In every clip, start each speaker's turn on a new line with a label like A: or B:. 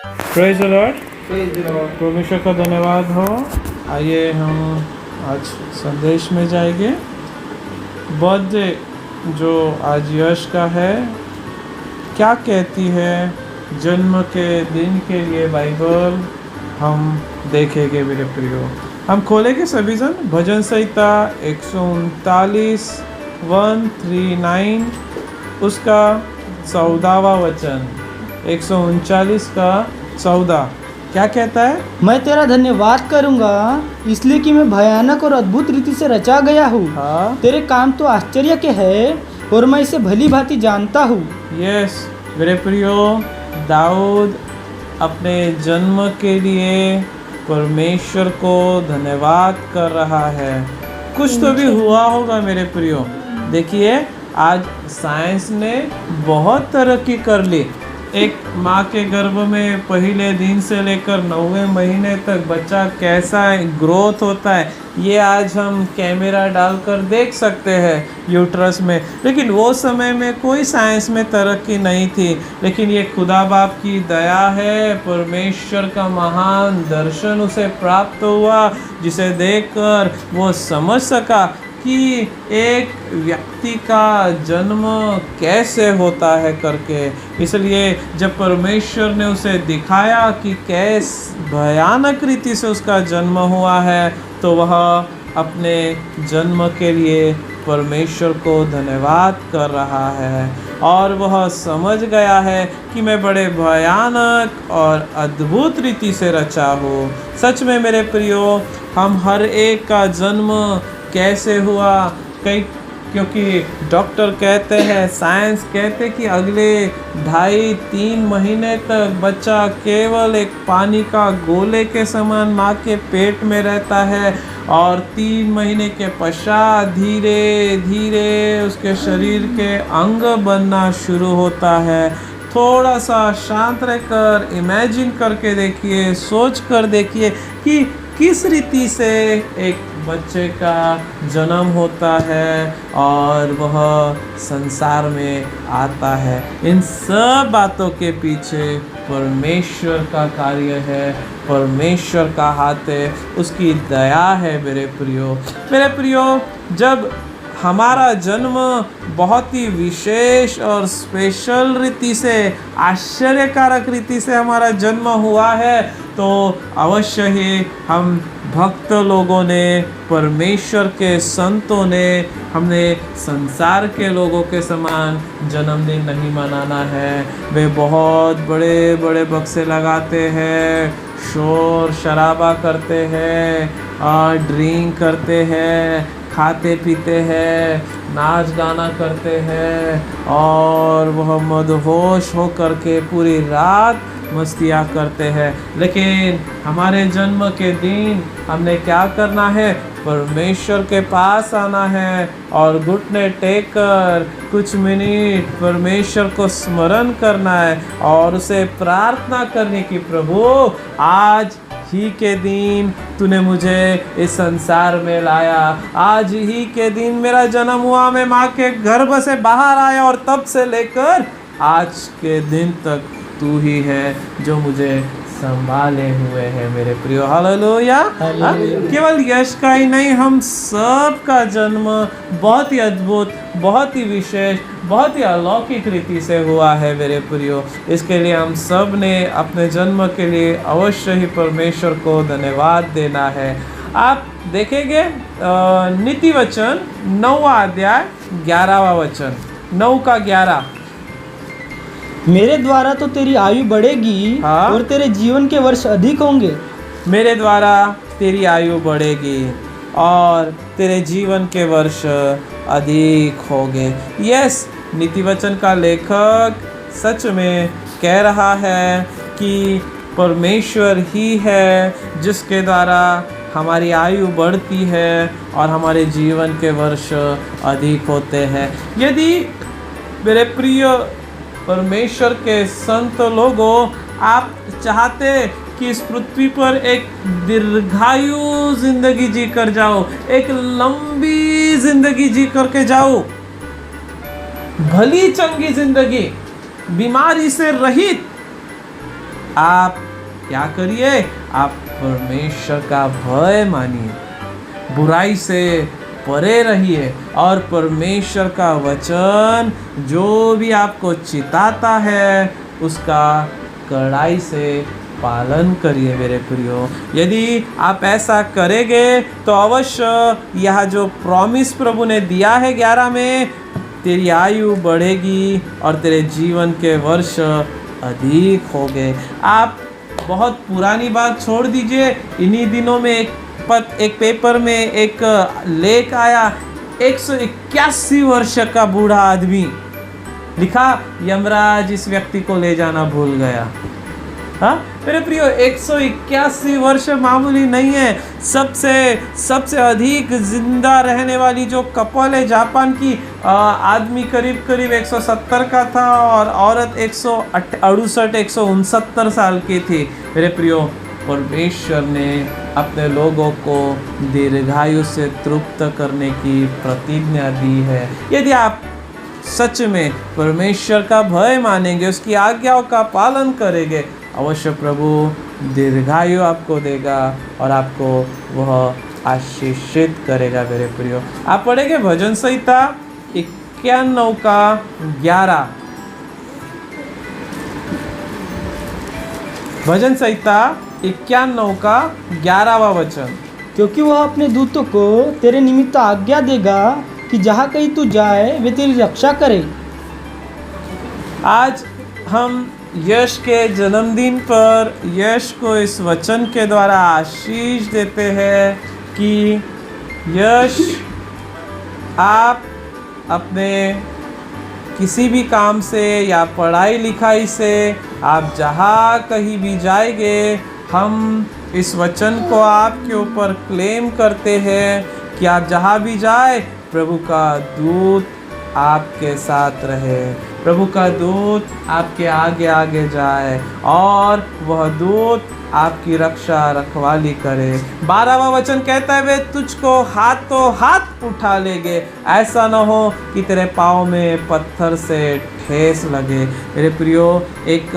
A: Praise the Lord. परमेश्वर का धन्यवाद हो। आइए हम आज संदेश में जाएंगे। बर्थडे जो आज यश का है, क्या कहती है जन्म के दिन के लिए बाइबल हम देखेंगे मेरे प्रियो। हम खोलेंगे सभी जन भजन संहिता 139 139 उसका 14वां वचन, 139 का 14 क्या कहता है?
B: मैं तेरा धन्यवाद करूंगा इसलिए कि मैं भयानक और अद्भुत रीति से रचा गया हूँ।
A: हाँ,
B: तेरे काम तो आश्चर्य के हैं और मैं इसे भली भांति जानता हूँ।
A: यस मेरे प्रियो, दाऊद अपने जन्म के लिए परमेश्वर को धन्यवाद कर रहा है। कुछ तो भी हुआ होगा मेरे प्रियो। देखिए आज साइंस ने बहुत तरक्की कर ली। एक माँ के गर्भ में पहले दिन से लेकर 9वें महीने तक बच्चा कैसा ग्रोथ होता है, ये आज हम कैमरा डालकर देख सकते हैं यूट्रस में। लेकिन वो समय में कोई साइंस में तरक्की नहीं थी। लेकिन ये खुदा बाप की दया है, परमेश्वर का महान दर्शन उसे प्राप्त हुआ, जिसे देखकर वो समझ सका कि एक व्यक्ति का जन्म कैसे होता है करके। इसलिए जब परमेश्वर ने उसे दिखाया कि कैस भयानक रीति से उसका जन्म हुआ है, तो वह अपने जन्म के लिए परमेश्वर को धन्यवाद कर रहा है और वह समझ गया है कि मैं बड़े भयानक और अद्भुत रीति से रचा हूँ। सच में मेरे प्रियो, हम हर एक का जन्म कैसे हुआ, क्योंकि डॉक्टर कहते हैं, साइंस कहते कि अगले 2.5-3 महीने तक बच्चा केवल एक पानी का गोले के समान माँ के पेट में रहता है और 3 महीने के पश्चात धीरे धीरे उसके शरीर के अंग बनना शुरू होता है। थोड़ा सा शांत रहकर इमेजिन करके देखिए, सोच कर देखिए कि किस रीति से एक बच्चे का जन्म होता है और वह संसार में आता है। इन सब बातों के पीछे परमेश्वर का कार्य है, परमेश्वर का हाथ है, उसकी दया है मेरे प्रियो। जब हमारा जन्म बहुत ही विशेष और स्पेशल रीति से, आश्चर्यकारक रीति से हमारा जन्म हुआ है, तो अवश्य ही हम भक्त लोगों ने, परमेश्वर के संतों ने, हमने संसार के लोगों के समान जन्मदिन नहीं मनाना है। वे बहुत बड़े बड़े बक्से लगाते हैं, शोर शराबा करते हैं, ड्रिंक करते हैं, खाते पीते हैं, नाच गाना करते हैं और वह मदहोश हो करके पूरी रात मस्तियाँ करते हैं। लेकिन हमारे जन्म के दिन हमने क्या करना है? परमेश्वर के पास आना है और घुटने टेक कर कुछ मिनट परमेश्वर को स्मरण करना है और उसे प्रार्थना करने की, प्रभु आज ही के दिन तूने मुझे इस संसार में लाया, आज ही के दिन मेरा जन्म हुआ, मैं माँ के गर्भ से बाहर आया और तब से लेकर आज के दिन तक तू ही है जो मुझे संभाले हुए है मेरे प्रियो। हालेलुया। केवल यश का ही नहीं, हम सब का जन्म बहुत ही अद्भुत, बहुत ही विशेष, बहुत ही अलौकिक रीति से हुआ है मेरे प्रियो। इसके लिए हम सब ने अपने जन्म के लिए अवश्य ही परमेश्वर को धन्यवाद देना है। आप देखेंगे नीति वचन 9वां अध्याय 11वां वचन, 9 का 11।
B: मेरे द्वारा तो तेरी आयु बढ़ेगी और तेरे जीवन के वर्ष अधिक होंगे।
A: मेरे द्वारा तेरी आयु बढ़ेगी और तेरे जीवन के वर्ष अधिक होंगे। यस, नीति वचन का लेखक सच में कह रहा है कि परमेश्वर ही है जिसके द्वारा हमारी आयु बढ़ती है और हमारे जीवन के वर्ष अधिक होते हैं। यदि मेरे प्रिय परमेश्वर के संत लोगों, आप चाहते कि इस पृथ्वी पर एक दीर्घायु जिंदगी जी कर जाओ, एक लंबी जिंदगी जी करके जाओ, भली चंगी जिंदगी, बीमारी से रहित, आप क्या करिए, आप परमेश्वर का भय मानिए, बुराई से परे रहिए और परमेश्वर का वचन जो भी आपको चिताता है उसका कड़ाई से पालन करिए मेरे प्रियो। यदि आप ऐसा करेंगे तो अवश्य यह जो प्रॉमिस प्रभु ने दिया है 11 में, तेरी आयु बढ़ेगी और तेरे जीवन के वर्ष अधिक होंगे। आप बहुत पुरानी बात छोड़ दीजिए, इन्हीं दिनों में एक पेपर में एक लेख आया, 181 वर्ष का बूढ़ा आदमी, लिखा यमराज इस व्यक्ति को ले जाना भूल गया। हाँ मेरे प्रियो, 181 वर्ष मामूली नहीं है। सबसे अधिक जिंदा रहने वाली जो कपल है जापान की, आदमी करीब 170 का था और औरत 168-169 साल की थी। मेरे प्रियो, परमेश्वर ने अपने लोगों को दीर्घायु से तृप्त करने की प्रतिज्ञा दी है। यदि आप सच में परमेश्वर का भय मानेंगे, उसकी आज्ञाओं का पालन करेंगे, अवश्य प्रभु दीर्घायु आपको देगा और आपको वह आशीषित करेगा मेरे प्रियो। आप पढ़ेंगे भजन संहिता 91 का 11। भजन संहिता 91 का 11वां वचन।
B: क्योंकि वह अपने दूतों को तेरे निमित्त आज्ञा देगा कि जहाँ कहीं तू जाए वे तेरी रक्षा करे।
A: आज हम यश के जन्मदिन पर यश को इस वचन के द्वारा आशीष देते हैं कि यश, आप अपने किसी भी काम से या पढ़ाई लिखाई से आप जहाँ कहीं भी जाएंगे, हम इस वचन को आपके ऊपर क्लेम करते हैं कि आप जहाँ भी जाए प्रभु का दूत आपके साथ रहे, प्रभु का दूत आपके आगे आगे जाए और वह दूत आपकी रक्षा रखवाली करे। 12वां वचन कहता है वे तुझको हाथों हाथ उठा लेंगे, ऐसा न हो कि तेरे पाँव में पत्थर से ठेस लगे। मेरे प्रियो, एक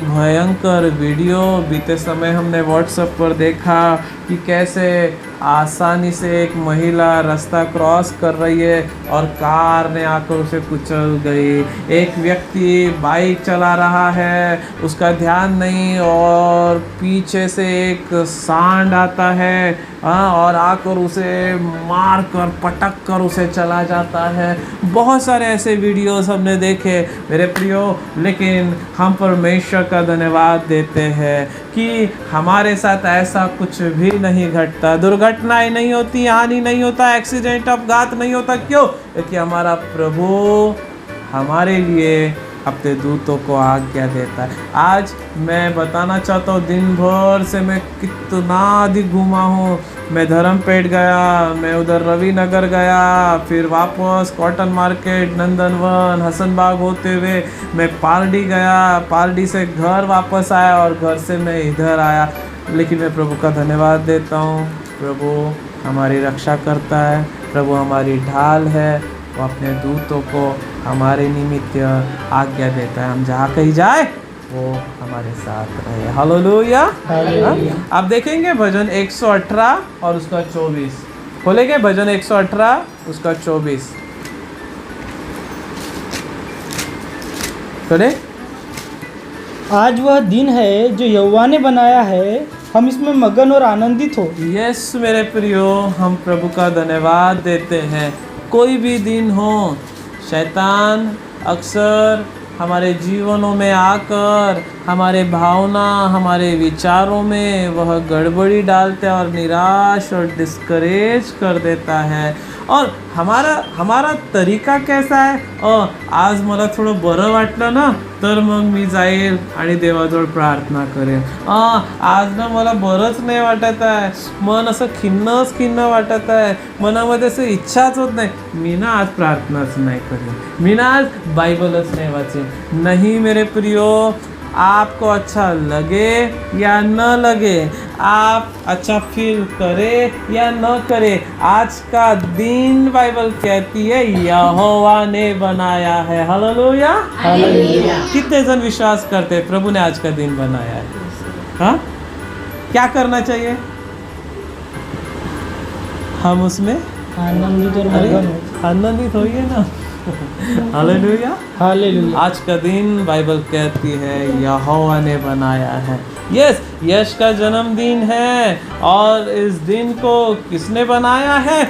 A: भयंकर वीडियो बीते समय हमने व्हाट्सएप पर देखा कि कैसे आसानी से एक महिला रास्ता क्रॉस कर रही है और कार ने आकर उसे कुचल गई। एक व्यक्ति बाइक चला रहा है, उसका ध्यान नहीं और पीछे से एक सांड आता है और आकर उसे मार कर पटक कर उसे चला जाता है। बहुत सारे ऐसे वीडियोस हमने देखे मेरे प्रियो, लेकिन हम परमेश्वर का धन्यवाद देते हैं कि हमारे साथ ऐसा कुछ भी नहीं घटता, दुर्घटनाएं नहीं होती, हानि नहीं होता, एक्सीडेंट अपघात नहीं होता। क्यों? क्योंकि हमारा प्रभु हमारे लिए अपने दूतों को आज्ञा देता है। आज मैं बताना चाहता हूँ, दिन भर से मैं कितना अधिक घूमा हूँ। मैं धर्मपेट गया, मैं उधर रवि नगर गया, फिर वापस कॉटन मार्केट, नंदनवन, हसनबाग होते हुए मैं पालड़ी गया, पालड़ी से घर वापस आया और घर से मैं इधर आया। लेकिन मैं प्रभु का धन्यवाद देता हूँ, प्रभु हमारी रक्षा करता है, प्रभु हमारी ढाल है, वो अपने दूतों को हमारे निमित्त आज्ञा देता है। हम जहाँ कहीं जाए वो हमारे साथ रहे। हालेलुया। आप देखेंगे भजन 118 और उसका 24। खोलेंगे भजन 118 उसका 24। करे
B: आज वह दिन है जो यहोवा ने बनाया है, हम इसमें मगन और आनंदित हो।
A: यस मेरे प्रियो, हम प्रभु का धन्यवाद देते हैं। कोई भी दिन हो, शैतान अक्सर हमारे जीवनों में आकर हमारे भावना, हमारे विचारों में वह गड़बड़ी डालता है और निराश और डिस्करेज कर देता है। और हमारा तरीका कैसा आहे, आज मला थोडं बरं वाटलं ना तर मग मी जाईल आणि देवाजवळ प्रार्थना करेन. आज ना मला बरंच नाही वाटत आहे, मन असं खिन्न वाटत आहे, मनामध्ये असं इच्छाच होत नाही, मी ना आज प्रार्थनाच नाही करेन, मी ना आज बायबलच नाही वाचेन. नहीं मेरे प्रियो, आपको अच्छा लगे या न लगे, आप अच्छा फील करे या न करे, आज का दिन बाइबल कहती है यहोवा ने बनाया है। हालेलुया। कितने जन विश्वास करते हैं प्रभु ने आज का दिन बनाया है? हाँ, क्या करना चाहिए? हम उसमें
B: आनंदित और
A: अरे
B: मगन हो।
A: आनंदित होइए ना। हालेलुया।
B: हालेलुया।
A: आज का दिन बाइबल कहती है यहोवा ने बनाया है। यस, यश का जन्मदिन है और इस दिन को किसने बनाया है?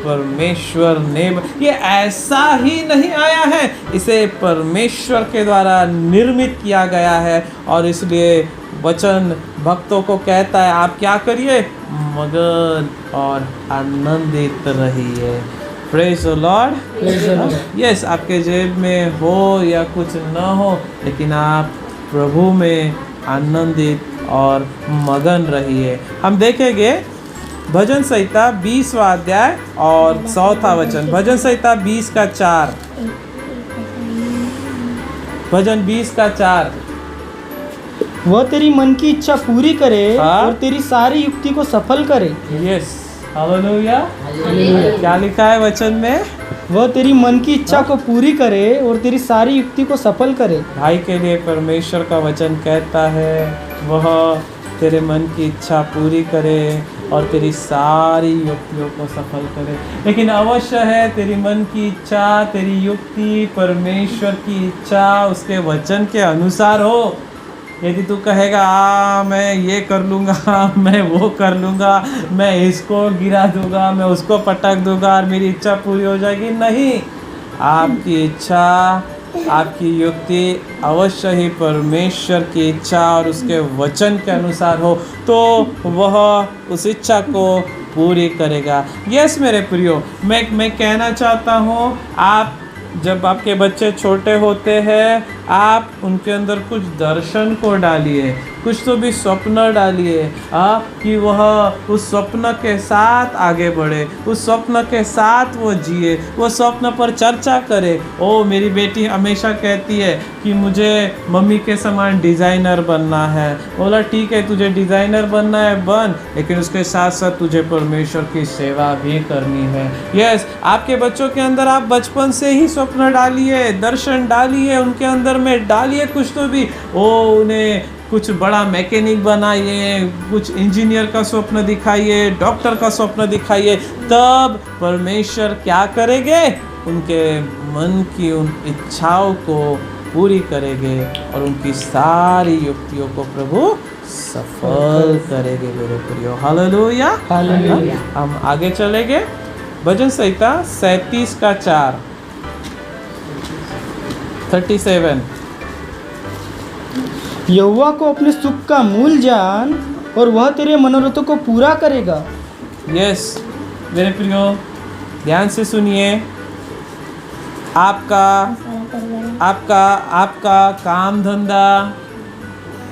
A: परमेश्वर ने। ये ऐसा ही नहीं आया है, इसे परमेश्वर के द्वारा निर्मित किया गया है और इसलिए वचन भक्तों को कहता है आप क्या करिए? मगन और आनंदित रहिए। Praise the Lord. यस, आपके जेब में हो या कुछ न हो, लेकिन आप प्रभु में आनंदित और मगन रहिए। हम देखेंगे भजन संहिता 20वां अध्याय और 4वां वचन। भजन संहिता 20 का 4। भजन 20 का 4।
B: वह तेरी मन की इच्छा पूरी करे
A: हाँ।
B: और तेरी सारी युक्ति को सफल करे।
A: Yes, hallelujah. क्या लिखा है वचन में?
B: वह तेरी मन की इच्छा को पूरी करे और तेरी सारी युक्ति को सफल करे।
A: भाई के लिए परमेश्वर का वचन कहता है वह तेरे मन की इच्छा पूरी करे और तेरी सारी युक्तियों को सफल करे। लेकिन अवश्य है तेरी मन की इच्छा, तेरी युक्ति परमेश्वर की इच्छा, उसके वचन के अनुसार हो। यदि तू कहेगा मैं ये कर लूँगा, मैं वो कर लूँगा, मैं इसको गिरा दूँगा, मैं उसको पटक दूँगा और मेरी इच्छा पूरी हो जाएगी, नहीं। आपकी इच्छा, आपकी युक्ति अवश्य ही परमेश्वर की इच्छा और उसके वचन के अनुसार हो तो वह उस इच्छा को पूरी करेगा। यस मेरे प्रियो, मैं कहना चाहता हूँ, आप जब आपके बच्चे छोटे होते हैं आप उनके अंदर कुछ दर्शन को डालिए, कुछ तो भी स्वप्न डालिए कि वह उस स्वप्न के साथ आगे बढ़े, उस स्वप्न के साथ वो जिए, वो स्वप्न पर चर्चा करे। ओ मेरी बेटी हमेशा कहती है कि मुझे मम्मी के समान डिज़ाइनर बनना है। बोला ठीक है, तुझे डिज़ाइनर बनना है बन, लेकिन उसके साथ साथ तुझे परमेश्वर की सेवा भी करनी है। यस, आपके बच्चों के अंदर आप बचपन से ही स्वप्न डालिए, दर्शन डालिए, उनके अंदर में डालिए कुछ तो भी। ओ उन्हें कुछ बड़ा मैकेनिक बनाइए, कुछ इंजीनियर का स्वप्न दिखाइए, डॉक्टर का स्वप्न दिखाइए, तब परमेश्वर क्या करेंगे? उनके मन की उन इच्छाओं को पूरी करेंगे और उनकी सारी युक्तियों को प्रभु सफल करेंगे मेरे प्रियो। हालेलुया।
B: हालेलुया।
A: हम आगे चलेंगे। भजन संहिता 37 का 4। 37।
B: यहोवा को अपने सुख का मूल जान और वह तेरे मनोरथों को पूरा करेगा।
A: यस मेरे प्रियो, ध्यान से सुनिए। आपका आपका आपका काम धंधा,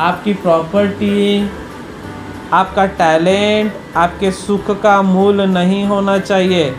A: आपकी प्रॉपर्टी, आपका टैलेंट आपके सुख का मूल नहीं होना चाहिए।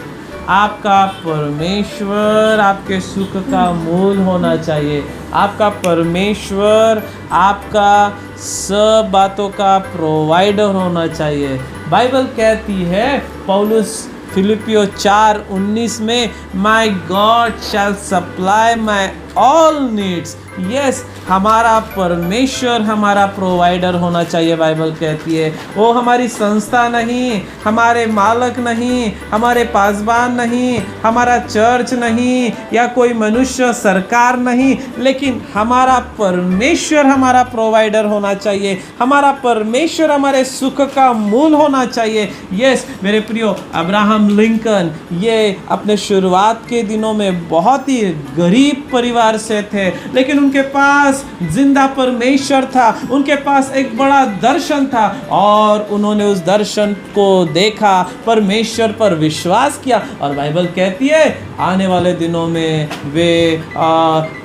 A: आपका परमेश्वर आपके सुख का मूल होना चाहिए। आपका परमेश्वर आपका सब बातों का प्रोवाइडर होना चाहिए। बाइबल कहती है, पौलुस फिलिपियो 4:19 में, my God shall supply my all needs. Yes, हमारा परमेश्वर हमारा प्रोवाइडर होना चाहिए। बाइबल कहती है वो हमारी संस्था नहीं, हमारे मालक नहीं, हमारे पासबान नहीं, हमारा चर्च नहीं, या कोई मनुष्य सरकार नहीं, लेकिन हमारा परमेश्वर हमारा प्रोवाइडर होना चाहिए। हमारा परमेश्वर हमारे सुख का मूल होना चाहिए। यस मेरे प्रियो, अब्राहम लिंकन ये अपने शुरुआत के दिनों में बहुत ही गरीब परिवार से थे, लेकिन उनके पास जिंदा परमेश्वर था, उनके पास एक बड़ा दर्शन था और उन्होंने उस दर्शन को देखा, परमेश्वर पर विश्वास किया और बाइबल कहती है आने वाले दिनों में वे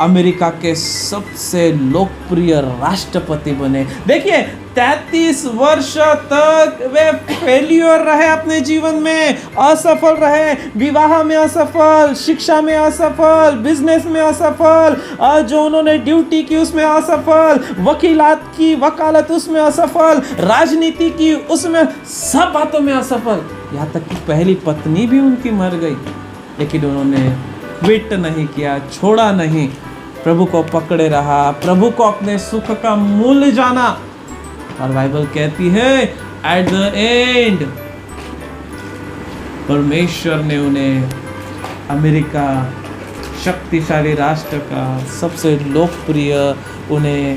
A: अमेरिका के सबसे लोकप्रिय राष्ट्रपति बने। देखिए 33 वर्ष तक वे फेल्योर रहे, अपने जीवन में असफल रहे, विवाह में असफल, शिक्षा में असफल, बिजनेस में असफल, जो उन्होंने ड्यूटी की उसमें असफल, वकीलात की वकालत उसमें असफल, राजनीति की उसमें, सब बातों में असफल। यहाँ तक कि पहली पत्नी भी उनकी मर गई, लेकिन उन्होंने क्विट नहीं किया, छोड़ा नहीं, प्रभु को पकड़े रहा, प्रभु को अपने सुख का मूल्य जाना। और बाइबल कहती है एट द एंड परमेश्वर ने उन्हें अमेरिका शक्तिशाली राष्ट्र का सबसे लोकप्रिय उन्हें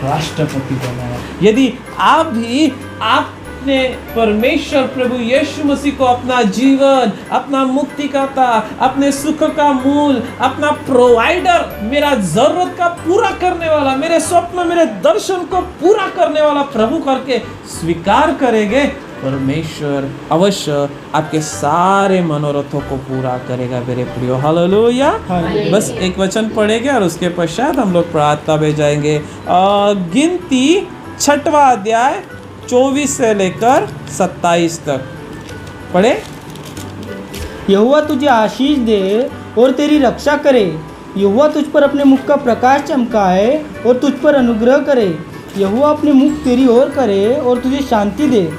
A: राष्ट्रपति बनाया। यदि आप भी आपने परमेश्वर प्रभु यीशु मसीह को अपना जीवन, अपना मुक्तिदाता, अपने सुख का मूल, अपना प्रोवाइडर, मेरा जरूरत का पूरा करने वाला, मेरे स्वप्न, मेरे दर्शन को पूरा करने वाला प्रभु करके स्वीकार करेंगे, परमेश्वर अवश्य आपके सारे मनोरथों को पूरा करेगा मेरे प्रियो। हालेलुया। बस एक वचन पढ़ेंगे और उसके पश्चात हम लोग प्रार्थना में जाएंगे। गिनती 6वां अध्याय 24 से लेकर 27 तक पढ़े।
B: यहोवा तुझे आशीष दे और तेरी रक्षा करे। यहोवा तुझ पर अपने मुख का प्रकाश चमकाए और तुझ पर अनुग्रह करे। यहोवा अपने मुख तेरी ओर करे और तुझे शांति दे।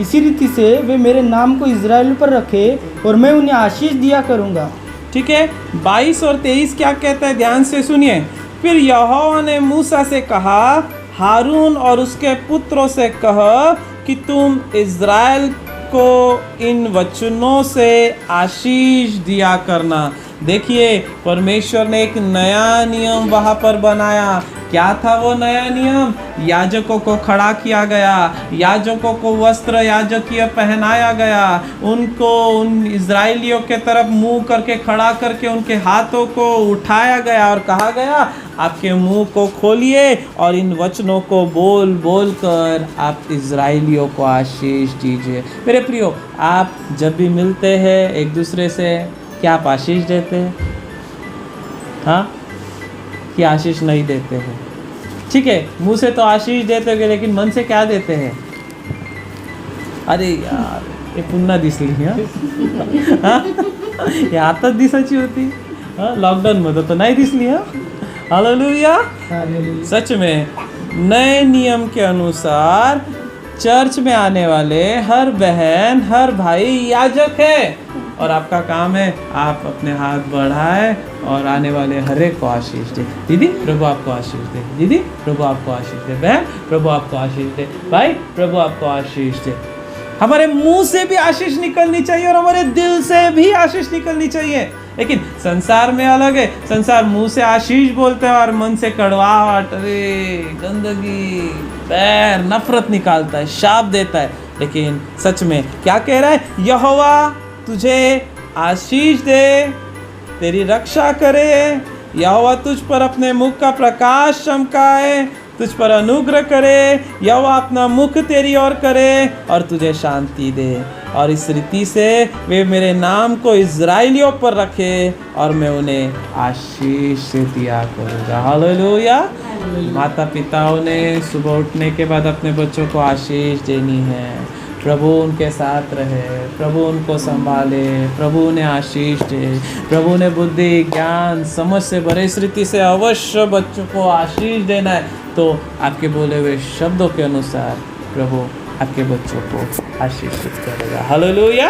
B: इसी रीति से वे मेरे नाम को इज़राइल पर रखे और मैं उन्हें आशीष दिया करूँगा।
A: ठीक है, 22 और 23 क्या कहता है, ध्यान से सुनिए। फिर यहोवा ने मूसा से कहा, हारून और उसके पुत्रों से कह कि तुम इज़राइल को इन वचनों से आशीष दिया करना। देखिए परमेश्वर ने एक नया नियम वहाँ पर बनाया। क्या था वो नया नियम? याजकों को खड़ा किया गया, याजकों को वस्त्र याजकीय पहनाया गया, उनको उन इज़राइलियों के तरफ मुंह करके खड़ा करके उनके हाथों को उठाया गया और कहा गया आपके मुंह को खोलिए और इन वचनों को बोल बोल कर आप इज़राइलियों को आशीष दीजिए। मेरे प्रियो, आप जब भी मिलते हैं एक दूसरे से, क्या आप आशीष देते हैं? हाँ कि आशीष नहीं देते हैं? ठीक है, मुंह से तो आशीष देते होंगे, लेकिन मन से क्या देते हैं? अरे यार हे पुन्हा दिसली हे आताच दिसायची होती, लॉकडाऊन मध्ये तो नाही दिसली। हालेलुया। सच में नए नियम के अनुसार चर्च में आने वाले हर बहन हर भाई याजक है और आपका काम है आप अपने हाथ बढ़ाए और आने वाले हर एक को आशीष दे। दीदी प्रभु आपको आशीष दे, दीदी प्रभु आपको आशीष दे, बहन प्रभु आपको आशीष दे, भाई प्रभु आपको आशीष दे। हमारे मुंह से भी आशीष निकलनी चाहिए और हमारे दिल से भी आशीष निकलनी चाहिए। लेकिन संसार में अलग है, संसार मुंह से आशीष बोलते हैं और मन से कड़वाहट, गंदगी, बैर, नफरत निकालता है, शाप देता है। लेकिन सच में क्या कह रहा है? यहोवा तुझे आशीष दे, तेरी रक्षा करे, यहोवा तुझ पर अपने मुख का प्रकाश चमकाए, तुझ पर अनुग्रह करे, यहोवा अपना मुख तेरी ओर करे और तुझे शांति दे। और इस रीति से वे मेरे नाम को इज़राइलियों पर रखे और मैं उन्हें आशीष दिया करूँगा। हालेलुया। माता पिताओं ने सुबह उठने के बाद अपने बच्चों को आशीष देनी है। प्रभु उनके साथ रहे, प्रभु उनको संभाले, प्रभु उन्हें आशीष दे, प्रभु ने बुद्धि ज्ञान समझ से भरे। इस रीति से अवश्य बच्चों को आशीष देना है तो आपके बोले हुए शब्दों के अनुसार प्रभु आपके बच्चों को आशीषित करेगा। हालेलुया।